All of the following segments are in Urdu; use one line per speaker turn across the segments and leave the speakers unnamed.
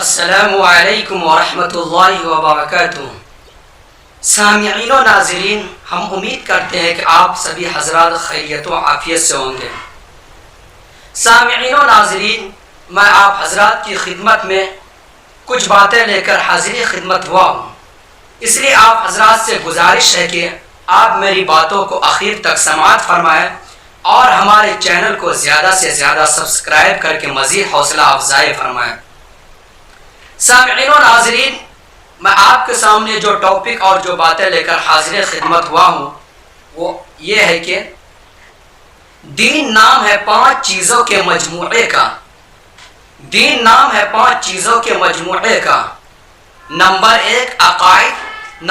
السلام علیکم ورحمۃ اللہ وبرکاتہ۔ سامعین و ناظرین، ہم امید کرتے ہیں کہ آپ سبھی حضرات خیریت و عافیت سے ہوں گے۔ سامعین و ناظرین، میں آپ حضرات کی خدمت میں کچھ باتیں لے کر حاضری خدمت ہوا ہوں، اس لیے آپ حضرات سے گزارش ہے کہ آپ میری باتوں کو آخر تک سماعت فرمائیں اور ہمارے چینل کو زیادہ سے زیادہ سبسکرائب کر کے مزید حوصلہ افزائی فرمائیں۔ سامعین و ناظرین، میں آپ کے سامنے جو ٹاپک اور جو باتیں لے کر حاضر خدمت ہوا ہوں وہ یہ ہے کہ دین نام ہے 5 چیزوں کے مجموعے کا۔ دین نام ہے 5 چیزوں کے مجموعے کا۔ نمبر 1 عقائد،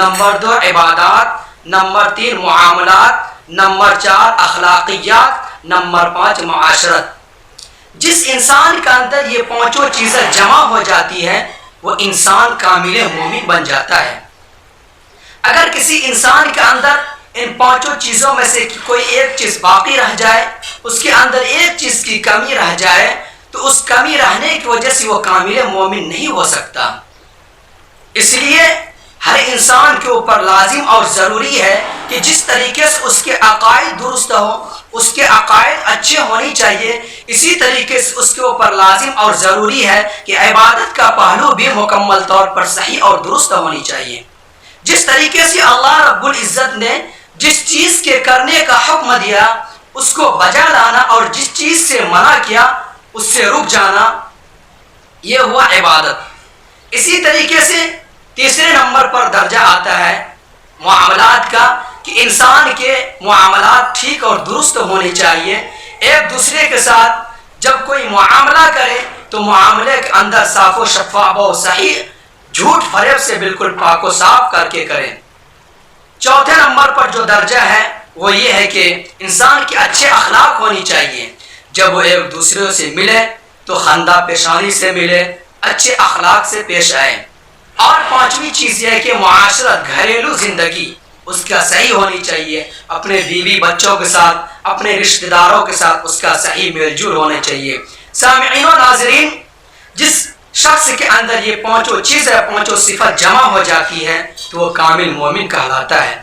نمبر 2 عبادات، نمبر 3 معاملات، نمبر 4 اخلاقیات، نمبر 5 معاشرت۔ جس انسان کے اندر یہ 5 چیزیں جمع ہو جاتی ہیں وہ انسان کامل مومن بن جاتا ہے۔ اگر کسی انسان کے اندر ان 5 چیزوں میں سے کوئی ایک چیز باقی رہ جائے، اس کے اندر ایک چیز کی کمی رہ جائے، تو اس کمی رہنے کی وجہ سے وہ کامل مومن نہیں ہو سکتا۔ اس لیے ہر انسان کے اوپر لازم اور ضروری ہے کہ جس طریقے سے اس کے عقائد درست ہو، اس کے عقائد اچھے ہونی چاہیے، اسی طریقے سے اس کے اوپر لازم اور ضروری ہے کہ عبادت کا پہلو بھی مکمل طور پر صحیح اور درست ہونی چاہیے۔ جس طریقے سے اللہ رب العزت نے جس چیز کے کرنے کا حکم دیا اس کو بجا لانا، اور جس چیز سے منع کیا اس سے رک جانا، یہ ہوا عبادت۔ اسی طریقے سے تیسرے نمبر پر درجہ آتا ہے معاملات کا، کہ انسان کے معاملات ٹھیک اور درست ہونے چاہیے۔ ایک دوسرے کے ساتھ جب کوئی معاملہ کرے تو معاملے کے اندر صاف و شفاف و صحیح، جھوٹ فریب سے بالکل پاک و صاف کر کے کریں۔ چوتھے نمبر پر جو درجہ ہے وہ یہ ہے کہ انسان کے اچھے اخلاق ہونی چاہیے۔ جب وہ ایک دوسرے سے ملے تو خندہ پیشانی سے ملے، اچھے اخلاق سے پیش آئے۔ اور 5ویں چیز یہ ہے کہ معاشرت، گھریلو زندگی اس کا صحیح ہونی چاہیے۔ اپنے بیوی بچوں کے ساتھ، اپنے رشتہ داروں کے ساتھ اس کا صحیح میل جول ہونا چاہیے۔ سامعین و ناظرین، جس شخص کے اندر یہ 5 چیزیں، 5 صفت جمع ہو جاتی ہے تو وہ کامل مومن کہلاتا ہے۔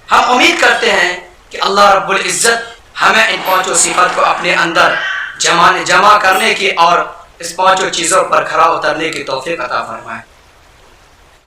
ہم امید کرتے ہیں کہ اللہ رب العزت ہمیں ان 5 صفت کو اپنے اندر جمع کرنے کی اور اس 5 چیزوں پر کھرا اترنے کی توفیق عطا فرمائے۔